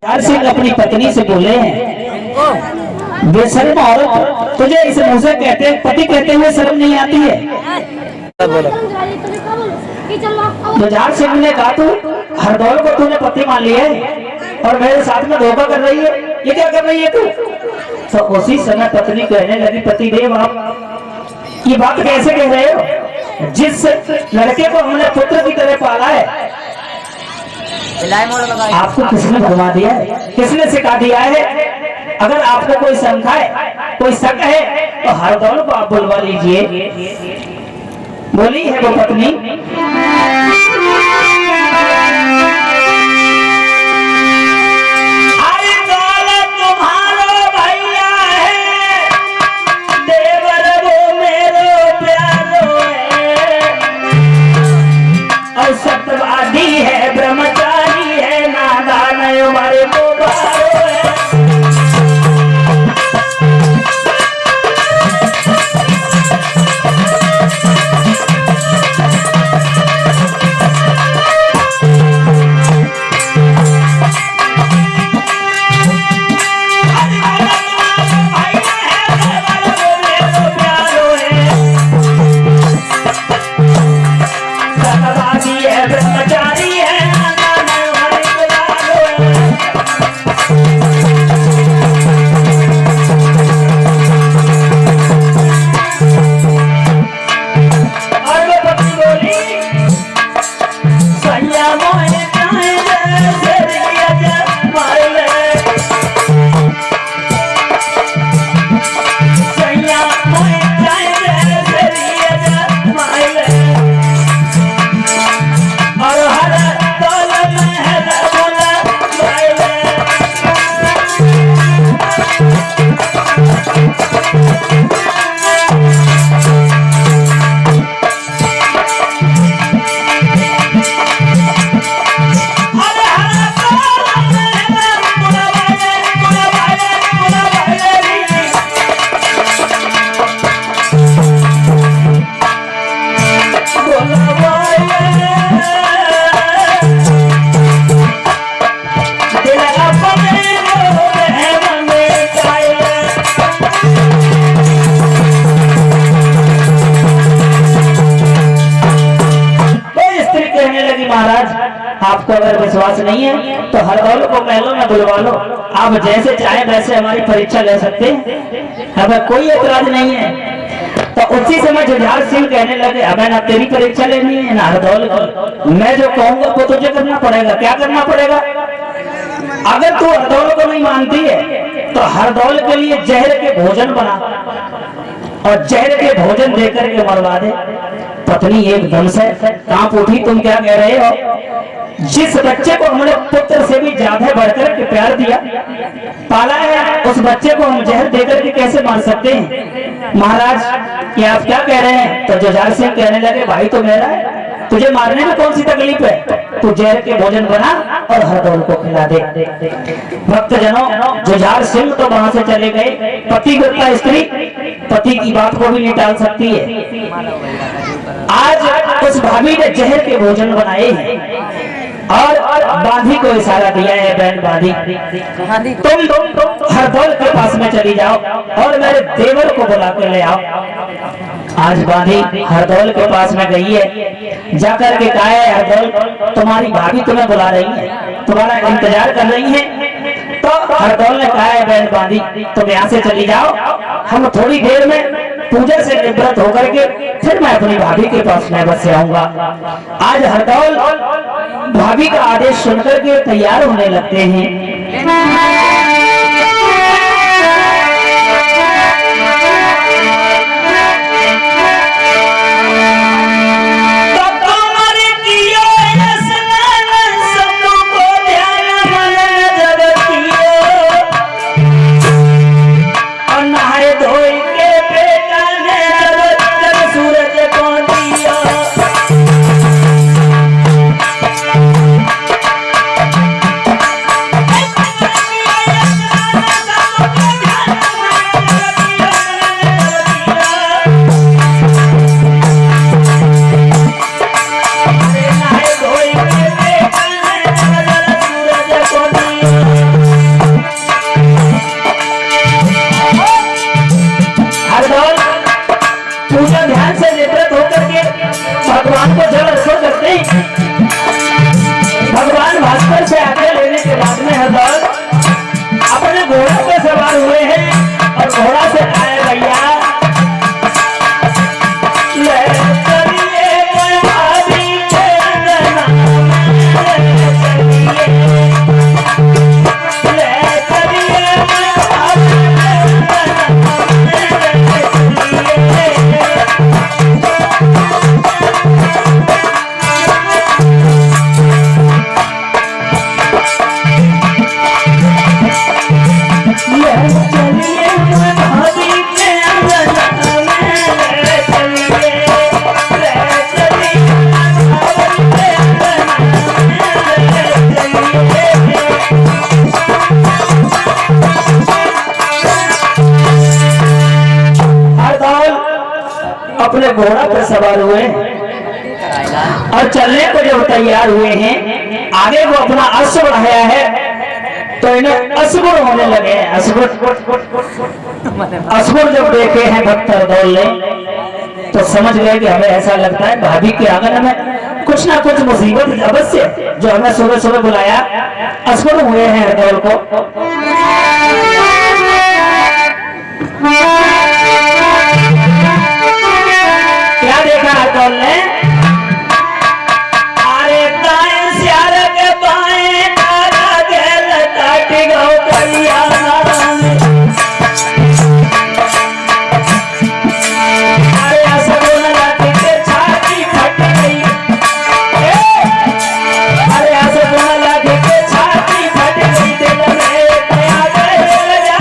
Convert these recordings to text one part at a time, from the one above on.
सिंह अपनी पत्नी से बोले हैं, बेशर्म औरत, तुझे इस मुंह से कहते पति कहते हुए शर्म नहीं आती है? जुझार सिंह ने कहा, तू हरदौल को तूने पति मान लिया है और मेरे साथ में धोखा कर रही है, ये क्या कर रही है तू? तो उसी समय पत्नी कहने लगी, पति देव आप ये बात कैसे कह रहे हो? जिस लड़के को हमने पुत्र की तरह पाला है आपको किसने भरवा दिया है? किसने सिखा दिया है? अगर आपको कोई शंका है, कोई शक है तो हरदौल को आप बुलवा लीजिए। बोली है वो पत्नी, सत्यवादी है, ब्रह्मचारी है, नादान है, हमारे को आपको अगर विश्वास नहीं है तो हरदौल को कह लो, मैं बुलवा लो, आप जैसे चाहे वैसे हमारी परीक्षा ले सकते हैं, हमें कोई एतराज नहीं है। तो उसी समय जुझार सिंह कहने लगे, हमें ना तेरी परीक्षा लेनी है ना हरदौल की, मैं जो कहूंगा वो तुझे करना पड़ेगा। क्या करना पड़ेगा? अगर तू हरदौल को नहीं मानती है तो हरदौल के लिए जहर के भोजन बना और जहर के भोजन देकर के मरवा दे। पत्नी एकदम से कांप उठी, तुम क्या कह रहे हो? जिस बच्चे को हमने पुत्र से भी ज्यादा बढ़कर के प्यार दिया, पाला है, उस बच्चे को हम जहर देकर के कैसे मार सकते हैं? महाराज ये आप क्या कह रहे हैं? तो जुझार सिंह कहने लगे, भाई तो मेरा है, तुझे मारने में कौन सी तकलीफ है? तू जहर के भोजन बना और हरदौल को खिला दे। भक्तजनों, जुझार सिंह तो वहां से चले गए। पतिव्रता स्त्री पति की बात को भी नहीं टाल सकती है। आज उस भाभी ने जहर के भोजन बनाए हैं और बांधी को इशारा दिया है, बहन बांधी तुम हरदौल के पास में चली जाओ और मेरे देवर को बुला कर ले आओ। आज बांधी हरदौल के पास में गई है, जाकर के कहा है, हरदौल तुम्हारी भाभी तुम्हें बुला रही है, तुम्हारा इंतजार कर रही है। तो हरदौल ने कहा है, बहन बांधी तुम यहाँ से चली जाओ, हम थोड़ी देर में पूजा से निवृत्त होकर के फिर मैं अपनी भाभी के पास में बस आऊंगा। आज हरदौल भाभी का आदेश सुनकर के तैयार होने लगते हैं। अपने घोड़ा पर सवार हुए और चलने को जब तैयार हुए हैं, आगे वो अपना अश्व बढ़ाया है तो इन्हें असगुण होने लगे हैं। असगुण जब देखे हैं भक्त हरदौल ने तो समझ गए कि हमें ऐसा लगता है भाभी के आंगन में कुछ ना कुछ मुसीबत अवश्य, जो हमें सुबह सुबह बुलाया। असगुण हुए हैं हरदौल को। क्या देखा हरदौल ने? अरे दाएं श्यार के बाएं तारा गेल काटी गौ करियाना। अरे असगुण लाठी के छाती फट गई। अरे असगुण लाठी के छाती फट गई, दिल में क्या गए जा।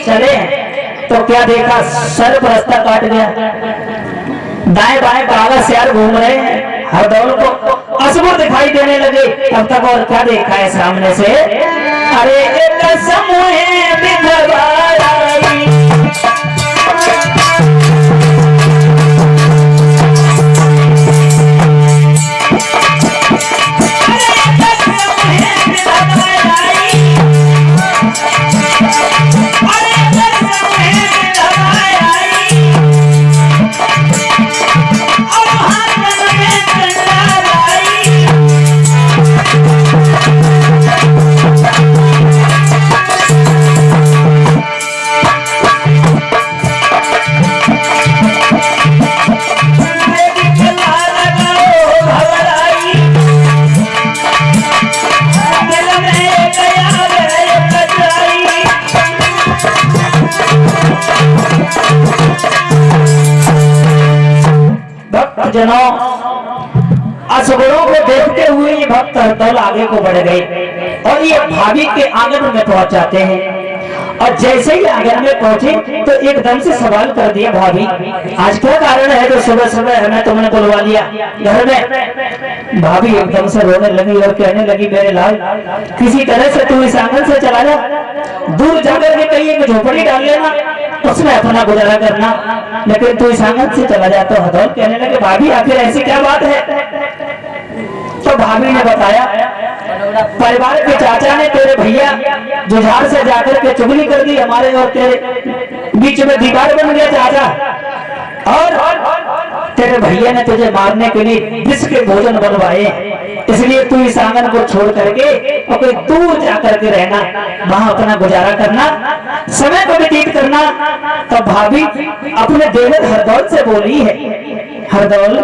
चले तो क्या देखा, सर पर रास्ता काट गया। दाएं बाएं बागा श्यार घूम रहे हैं, हरदौल को असगुण दिखाई देने लगे। तब तक और क्या देखा है सामने से? अरे एक समूह विधवा आई। जनों, असगुणों को देखते हुए ये भक्त हरदौल आगे को बढ़ गए और ये भाभी के आंगन में पहुंच जाते हैं। और जैसे ही आंगन में पहुंचे तो एकदम से सवाल कर दिया, भाभी आज क्या कारण है जो सुबह सुबह हमें तुमने बुलवा लिया घर में? भाभी एकदम से रोने लगी और कहने लगी, मेरे लाल किसी तरह से तू इस आंगन से चला जा, दूर जाकर के कहीं एक झोपड़ी डाल लेना, उसमें अपना गुजारा करना, लेकिन तू इस आंगन से चला जा। तो हरदौल कहने लगे, भाभी आखिर ऐसी क्या बात है? तो भाभी ने बताया, परिवार के चाचा ने तेरे भैया जुझार से जाकर के चुगली कर दी, हमारे और तेरे बीच में दीवार बन गया चाचा, और तेरे भैया ने तुझे मारने के लिए विष के भोजन बनवाए, इसलिए तू इस आंगन को छोड़ करके और कोई दूर जाकर के रहना, वहां अपना गुजारा करना, समय को व्यतीत करना। तो भाभी अपने देवर हरदौल से बोली है, हरदौल